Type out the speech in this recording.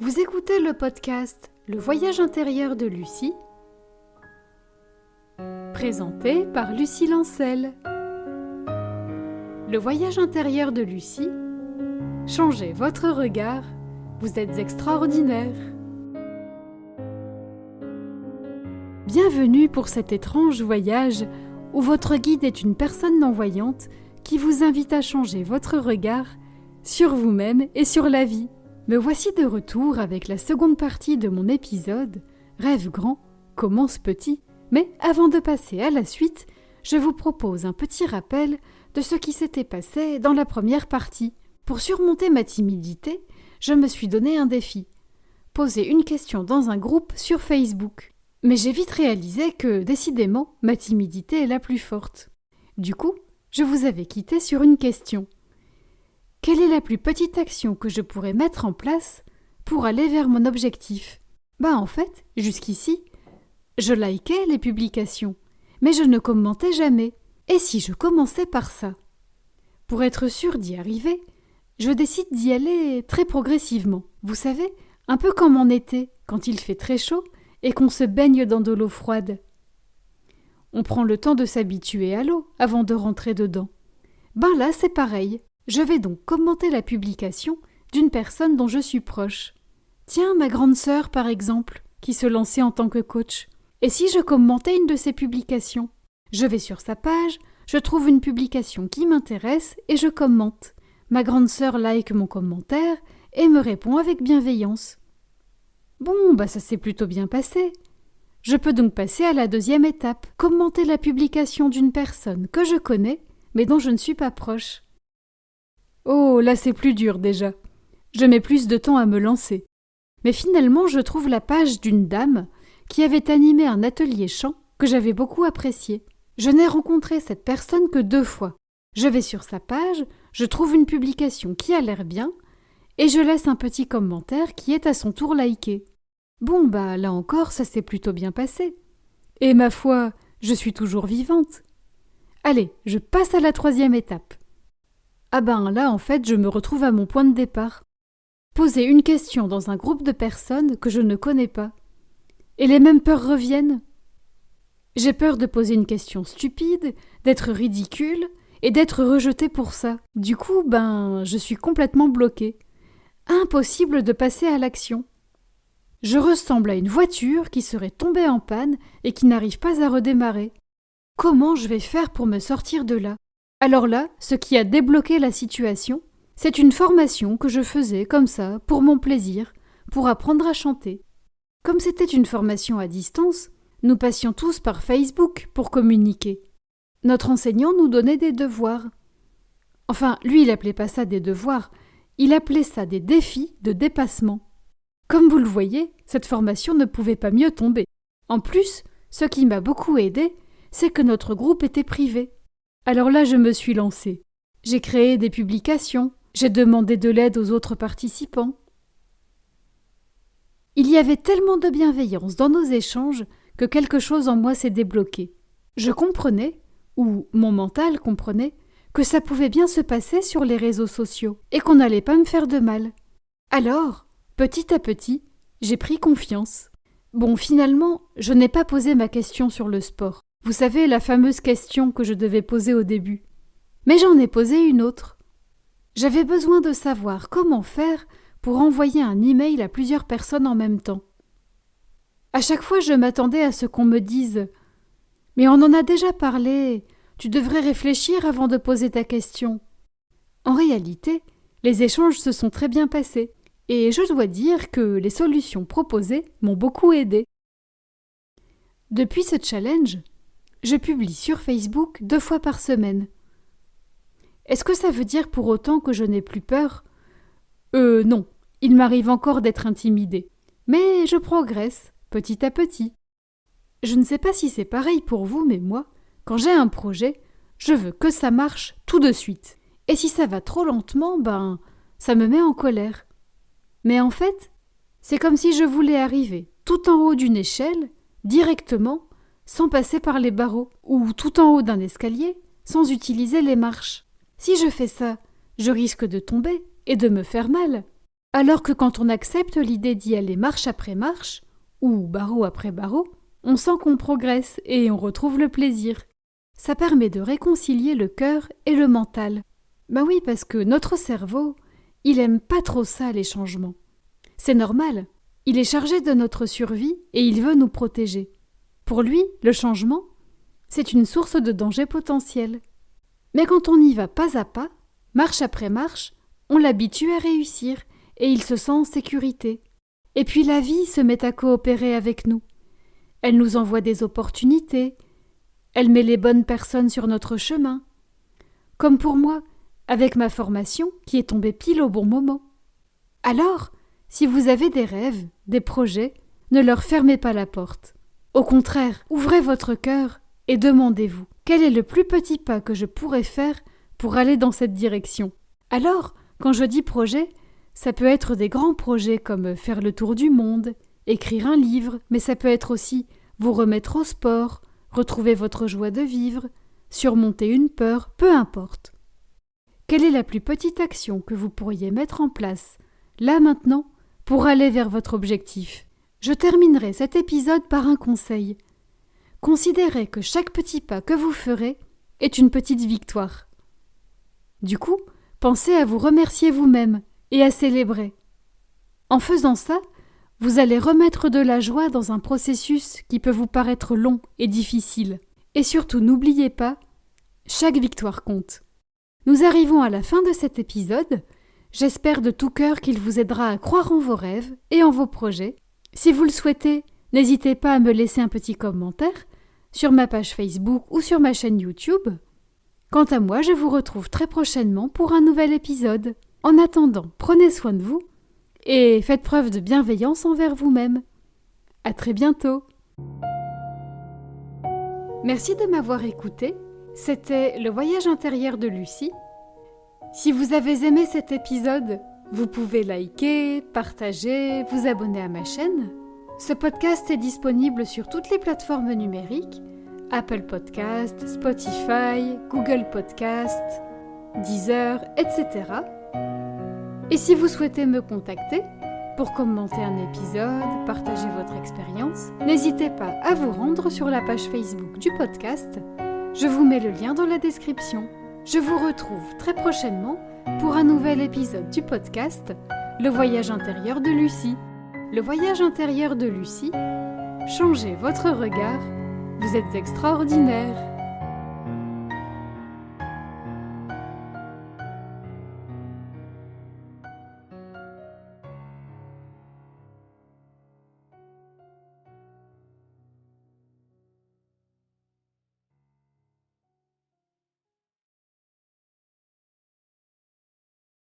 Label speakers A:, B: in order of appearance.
A: Vous écoutez le podcast Le voyage intérieur de Lucie, présenté par Lucie Lancel. Le voyage intérieur de Lucie, changez votre regard, vous êtes extraordinaire. Bienvenue pour cet étrange voyage où votre guide est une personne non-voyante qui vous invite à changer votre regard sur vous-même et sur la vie. Me voici de retour avec la seconde partie de mon épisode « Rêve grand, commence petit ». Mais avant de passer à la suite, je vous propose un petit rappel de ce qui s'était passé dans la première partie. Pour surmonter ma timidité, je me suis donné un défi. Poser une question dans un groupe sur Facebook. Mais j'ai vite réalisé que, décidément, ma timidité est la plus forte. Du coup, je vous avais quitté sur une question. Quelle est la plus petite action que je pourrais mettre en place pour aller vers mon objectif ? En fait, jusqu'ici, je likais les publications, mais je ne commentais jamais. Et si je commençais par ça ? Pour être sûr d'y arriver, je décide d'y aller très progressivement. Vous savez, un peu comme en été, quand il fait très chaud et qu'on se baigne dans de l'eau froide. On prend le temps de s'habituer à l'eau avant de rentrer dedans. Là, c'est pareil. Je vais donc commenter la publication d'une personne dont je suis proche. Tiens, ma grande sœur, par exemple, qui se lançait en tant que coach. Et si je commentais une de ses publications ? Je vais sur sa page, je trouve une publication qui m'intéresse et je commente. Ma grande sœur like mon commentaire et me répond avec bienveillance. Ça s'est plutôt bien passé. Je peux donc passer à la deuxième étape, commenter la publication d'une personne que je connais, mais dont je ne suis pas proche. Oh, là c'est plus dur déjà. Je mets plus de temps à me lancer. Mais finalement, je trouve la page d'une dame qui avait animé un atelier chant que j'avais beaucoup apprécié. Je n'ai rencontré cette personne que 2 fois. Je vais sur sa page, je trouve une publication qui a l'air bien, et je laisse un petit commentaire qui est à son tour liké. Là encore, ça s'est plutôt bien passé. Et ma foi, je suis toujours vivante. Allez, je passe à la 3e étape. Là, en fait, je me retrouve à mon point de départ. Poser une question dans un groupe de personnes que je ne connais pas. Et les mêmes peurs reviennent. J'ai peur de poser une question stupide, d'être ridicule et d'être rejetée pour ça. Du coup, je suis complètement bloquée. Impossible de passer à l'action. Je ressemble à une voiture qui serait tombée en panne et qui n'arrive pas à redémarrer. Comment je vais faire pour me sortir de là ? Alors là, ce qui a débloqué la situation, c'est une formation que je faisais comme ça, pour mon plaisir, pour apprendre à chanter. Comme c'était une formation à distance, nous passions tous par Facebook pour communiquer. Notre enseignant nous donnait des devoirs. Enfin, lui, il appelait pas ça des devoirs, il appelait ça des défis de dépassement. Comme vous le voyez, cette formation ne pouvait pas mieux tomber. En plus, ce qui m'a beaucoup aidé, c'est que notre groupe était privé. Alors là, je me suis lancée. J'ai créé des publications, j'ai demandé de l'aide aux autres participants. Il y avait tellement de bienveillance dans nos échanges que quelque chose en moi s'est débloqué. Je comprenais, ou mon mental comprenait, que ça pouvait bien se passer sur les réseaux sociaux et qu'on n'allait pas me faire de mal. Alors, petit à petit, j'ai pris confiance. Finalement, je n'ai pas posé ma question sur le sport. Vous savez, la fameuse question que je devais poser au début. Mais j'en ai posé une autre. J'avais besoin de savoir comment faire pour envoyer un email à plusieurs personnes en même temps. À chaque fois, je m'attendais à ce qu'on me dise « Mais on en a déjà parlé, tu devrais réfléchir avant de poser ta question. » En réalité, les échanges se sont très bien passés et je dois dire que les solutions proposées m'ont beaucoup aidé. Depuis ce challenge, je publie sur Facebook 2 fois par semaine. Est-ce que ça veut dire pour autant que je n'ai plus peur ? Non, il m'arrive encore d'être intimidée. Mais je progresse, petit à petit. Je ne sais pas si c'est pareil pour vous, mais moi, quand j'ai un projet, je veux que ça marche tout de suite. Et si ça va trop lentement, ça me met en colère. Mais en fait, c'est comme si je voulais arriver tout en haut d'une échelle, directement, sans passer par les barreaux, ou tout en haut d'un escalier, sans utiliser les marches. Si je fais ça, je risque de tomber et de me faire mal. Alors que quand on accepte l'idée d'y aller marche après marche, ou barreau après barreau, on sent qu'on progresse et on retrouve le plaisir. Ça permet de réconcilier le cœur et le mental. Ben oui, parce que notre cerveau, il aime pas trop ça, les changements. C'est normal, il est chargé de notre survie et il veut nous protéger. Pour lui, le changement, c'est une source de danger potentiel. Mais quand on y va pas à pas, marche après marche, on l'habitue à réussir et il se sent en sécurité. Et puis la vie se met à coopérer avec nous. Elle nous envoie des opportunités, elle met les bonnes personnes sur notre chemin. Comme pour moi, avec ma formation qui est tombée pile au bon moment. Alors, si vous avez des rêves, des projets, ne leur fermez pas la porte. Au contraire, ouvrez votre cœur et demandez-vous quel est le plus petit pas que je pourrais faire pour aller dans cette direction. Alors, quand je dis projet, ça peut être des grands projets comme faire le tour du monde, écrire un livre, mais ça peut être aussi vous remettre au sport, retrouver votre joie de vivre, surmonter une peur, peu importe. Quelle est la plus petite action que vous pourriez mettre en place, là maintenant, pour aller vers votre objectif? Je terminerai cet épisode par un conseil. Considérez que chaque petit pas que vous ferez est une petite victoire. Du coup, pensez à vous remercier vous-même et à célébrer. En faisant ça, vous allez remettre de la joie dans un processus qui peut vous paraître long et difficile. Et surtout, n'oubliez pas, chaque victoire compte. Nous arrivons à la fin de cet épisode. J'espère de tout cœur qu'il vous aidera à croire en vos rêves et en vos projets. Si vous le souhaitez, n'hésitez pas à me laisser un petit commentaire sur ma page Facebook ou sur ma chaîne YouTube. Quant à moi, je vous retrouve très prochainement pour un nouvel épisode. En attendant, prenez soin de vous et faites preuve de bienveillance envers vous-même. À très bientôt. Merci de m'avoir écouté. C'était le voyage intérieur de Lucie. Si vous avez aimé cet épisode, vous pouvez liker, partager, vous abonner à ma chaîne. Ce podcast est disponible sur toutes les plateformes numériques, Apple Podcasts, Spotify, Google Podcasts, Deezer, etc. Et si vous souhaitez me contacter pour commenter un épisode, partager votre expérience, n'hésitez pas à vous rendre sur la page Facebook du podcast. Je vous mets le lien dans la description. Je vous retrouve très prochainement pour un nouvel épisode du podcast Le voyage intérieur de Lucie. Le voyage intérieur de Lucie, changez votre regard, vous êtes extraordinaire.